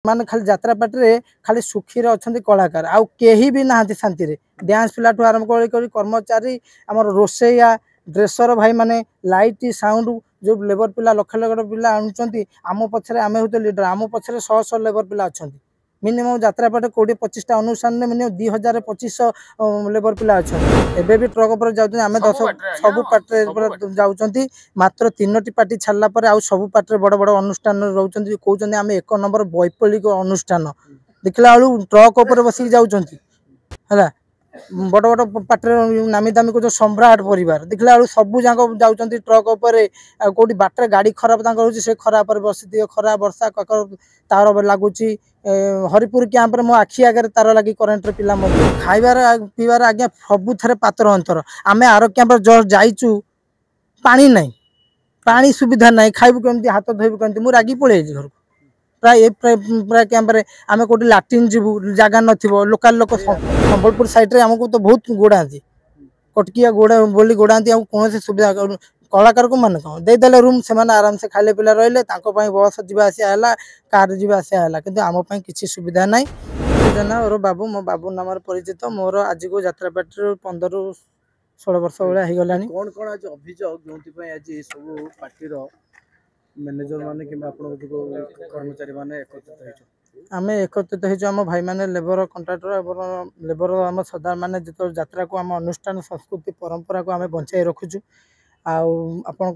माने खाली यात्रा पार्टी खाली सुखी अच्छा कलाकार आउ केही भी ना शांति रे डांस पिला ठू आरंभ कर कर्मचारी आम रोसैया ड्रेसर भाई माने लाइट साउंड जो लेबर पिला लक्ष लक्ष पिला आणुचंती आम पछरे आमे होते लीडर आम पछरे 100 लेबर पिला अच्छा मिनिमम यात्रा पार्टी 20-25टा अनुष्ठान में मिनिमम 2025 लेबर पिला अच्छा एबे भी ट्रक पर जाउछन आमे 10 सब पार्टी जाउछंती मात्र 3टी पार्टी छाड़ला पर आउ सब पार्टी बड़ बड़ अनुष्ठान रहउछंती कहउछंती आमे एक नंबर वैप्लविक अनुष्ठान देखला आलू ट्रक ऊपर बसी जाउछंती हला बड़ बड़ पार्टी नामी दामी को सम्राट परिवार देखला आलू सब जाक जाउछंती ट्रक ऊपर कोठी बाटरे गाड़ी खराब तांकर होची से खराब पर बसी खरा वर्षा ककर तार लागुची हरिपुर कैंप रे मो आखि आगे तार लगी करेन्ट रे पिला खाइबार पीबार आज्ञा सबू थे पातर अंतर आमे आर कैंप जस्ट जाइचु पानी नहीं पानी सुविधा नहीं खाइबु केमती हाथ धोइबु केमती मु रागी पळे घर प्राय प्राय कैंप रे आमे कोठी लैट्रिन जीवु जागा नथिबो लोकल लोक संबलपुर साइड रे हमको तो बहुत गोडांती कटकिया गोड़ा बोली गोडांती आ कोन से सुविधा कलाकार को मान कौन देदेले रूम से आराम से खाले पिला रहिले बस जावासिया कार जावासिया कि आम किसी सुविधा ना और बाबू मो बाबू नाम परिचित मोर आज को यात्रा पार्टी 15-16 वर्ष भाया हो गलानी कौन कौन आज अभियोग जो आज सब पार्टी मैनेजर माने कि कर्मचारी माने एकत्रित आम एकत्रित हो भाई मैंने लेबर कंट्राक्टर लेबर आम सरदार मैंने जो यात्रा को आम अनुष्ठान संस्कृति परंपरा को आम बचाई रखुचु आपण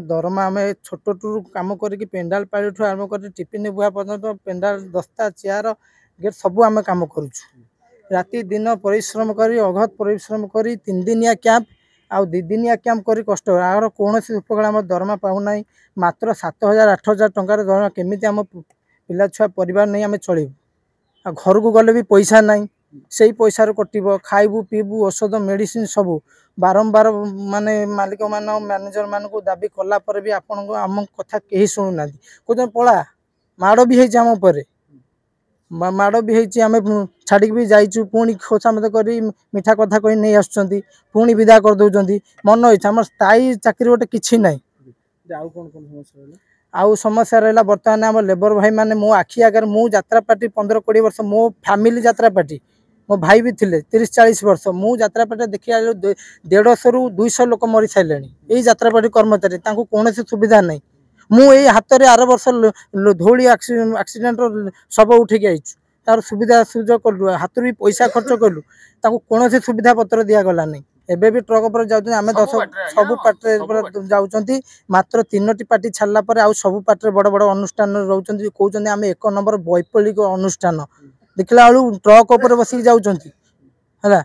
दरमा आम छोट टू कम कर पेंडाल पाड़ी ठू आरम्भ कर टिफिन बुआ पर्यटन पेंडाल दस्ता चेयर गेट सबू आम कम करुचु राति दिन परिश्रम कर अघत परिश्रम कर 3 दिनिया कैंप आउ 2 दिनिया कैंप कर कष्ट आर कौन उपकार आम दरमा पाऊना मात्र 7,000-8,000 टंकार दरमा केमी आम पिला छुआ परिवार नहीं आम चलू घर को गले भी पैसा नहीं से पैसा कटब खाइबू पीबू औषध मेडिसिन सबू बारंबार माने मालिक मान मैनेजर मान को दाबी कला पर भी आपण आम कथा कहीं शुणुना कहते पला माड़ भी होती आम पर माड़ भी होती आम छाड़ी भी जाइचु पुणी खोसामत कर मीठा कथा कही नहीं आसुँच पुणी विदा कर दौरान मन इच्छा आम स्थायी चाकरी गोटे किसी ना आउ समस्या रहा बर्तमान आम लेबर भाई मैंने मो आखि आगे मु यात्रा पार्टी 15-20 वर्ष मो फैमिली यात्रा पार्टी मो भाई भी थे 30-40 वर्ष मु यात्रा पार्टी देखिए 150-200 लोक मरी सारे यही यात्रा पार्टी कर्मचारी कौन सुविधा नहीं मुझे हाथ में आर वर्ष धौली एक्सीडेंट शब उठेकी आईचु तार सुविधा सुजोग कलु हाथ भी पैसा खर्च कलु कौन सुविधा पत्र दिगला नहीं एबे भी ट्रक पर जाउछन आमे 10 सब पार्टी जाउछंती मात्र 3टी पार्टी छाड़ला पर आउ सब पार्टी बड़ बड़ अनुष्ठान रहउछंती कहउछंती आमे एक नंबर वैप्लविक अनुष्ठान देखला आलू ट्रक ऊपर बसी जाउछंती हला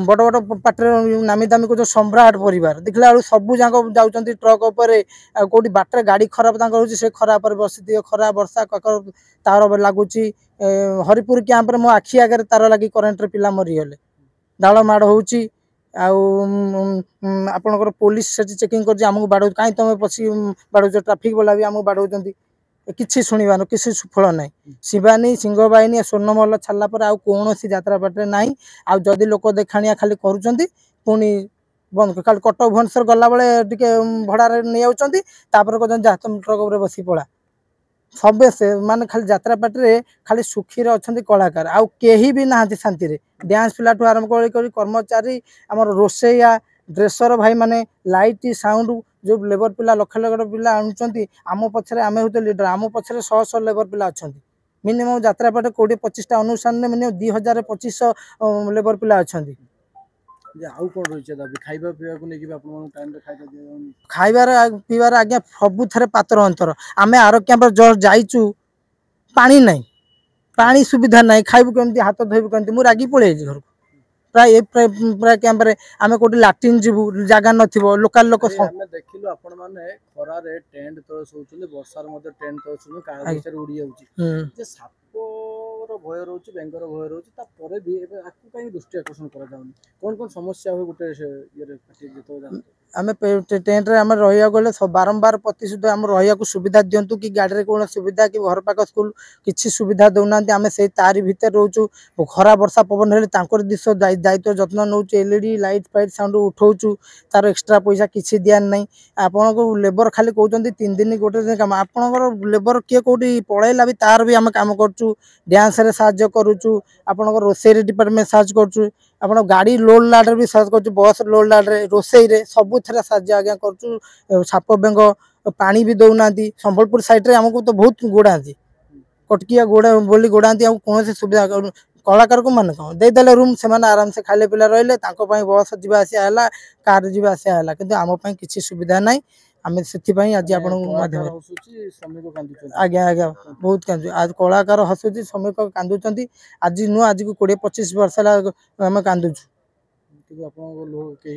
बड़ बड़ पार्टी नामी दामी को सम्राट परिवार देखला आलू सब जाक जाउछंती ट्रक ऊपर कोठी बाटरे गाड़ी खराब तांकर होची से खराब पर बसी खरा वर्षा ककर तार लागुची हरिपुर कैंप रे मो आखि आगे तार लगी करेन्ट रे पिला मरी गले डाल माड़ होची आपणकर पुलिस से चेकिंग करमको बाड़ कहीं तुम पशी बाड़ ट्राफिक वाला भी आमको बाड़ौंट किसी शुणवार किसी सुफल ना शिवानी सिंह बाहिनी स्वर्णमहल छाड़ा पर आउ कौन यात्रा पार्टी ना आदि लोक देखाणिया खाली करुँच पुणी बंद खाली कटक भुवनेश्वर गला बेले टे भड़ारे नहीं आउर जा तुम ट्रक बसी पड़ा सब से माने खाली यात्रा पार्टी खाली सुखी अच्छा कलाकार आउ केही भी ना शांति रे डांस पिला ठू आरंभ कर कर्मचारी आम रोसैया ड्रेसर भाई माने लाइट साउंड जो लेबर पिला लक्ष लक्ष पिला आणुचंती आम पछरे आमे होते लीडर आम पछरे 100 लेबर पिला अच्छा मिनिमम यात्रा पार्टी 20-25टा अनुष्ठान में मिनिमम 2025 लेबर पिला अच्छा खाइबार पीबार आज्ञा सबू थे पातर अंतर आमे आर कैंप जस्ट जाइचु पानी नहीं पानी सुविधा नहीं खाइबु केमती हाथ धोइबु केमती मु रागी पळे घर प्राय प्राय कैंप रे आमे कोठी लैट्रिन जीवु जागा नथिबो लोकल लोक देखिलु आपण माने खरा रे टेंट तो सोचले वर्षार मध्ये टेंट तो सुनु का विचार उड़ी जाउची जे सापोर भय रहउची बेंगर भय रहउची ता परे भी एबे आकु काई दृष्टि आकर्षण करा जाउनी कौन कौन समस्या हो गुटे ये पार्टी जेतो जान आम टेन्ट रे आम रहा गले बारंबार प्रतिशत आम रहा सुविधा दिंतु कि गाड़ी में कौन सुविधा कि घर पाख स्कूल किसी सुविधा दौना आम से तारी भितर रोचु खरा वर्षा पवन हेल्ले दिश दायित्व जत्न नौ एलईडी लाइट फाइट साउंड उठाऊँ तार एक्सट्रा पैसा किसी दियार ना आपण को लेबर खाली कहते 3 दिन गोटे कम आपंकर लेबर किए कौटी पलैला भी तार भी आम कम करूँ डांस रे साहाय्य करूँ आपण रोसई डिपार्टमेंट साहाय्य करूँ आप गाड़ी लोड लाड भी साहाय्य कर बस लोड लाड रोसई रे सबू थे साहाय्य आज्ञा कर साप बेंग पानी भी दौना संबलपुर साइड रे आमको तो बहुत गोड़ा कटकिया गोड़ा बोली गोड़ा कौन सुविधा कलाकार को मान कौन देदेले रूम से आराम से खाले पिला रही बस जावा आसा कार जावा आसा कि आम किसी सुविधा ना आम से आज आप आज्ञा आज्ञा बहुत कांदु आज कलाकार हसुची श्रमिक कांदुचंती आज नुह आज को 20-25 वर्ष आम कांदुचु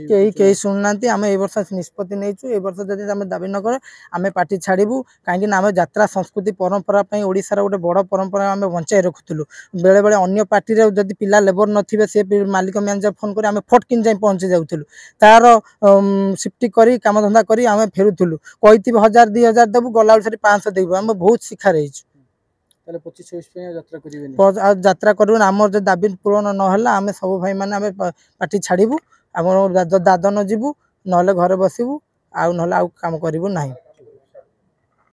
कई शुणुना आम ए वर्ष निष्पत्ति नहीं ए वर्ष जब आम दाबी न कर आम पार्टी छाड़ू कहीं आम यात्रा संस्कृति परंपरा ओडिशार गोटे बड़ परंपरा आम बंचाई रखुलु बेले बेले अन्य पार्टी जब पिला लेबर नथिबे से मालिक मैनेजर फोन कर आम फटकिन जाए पहुंची जाऊँ तार सिफ्टी कर कम धंदा कर आम फेरुलु कही 1000-2000 देवु गला 500 देवु आम बहुत शिखा रही यात्रा कर आम जो दाबी पूरण ना आम सब भाई मैंने पार्टी छाड़ू आम दादन जीवु ना घरे बसबू आउ ना काम करूँ ना।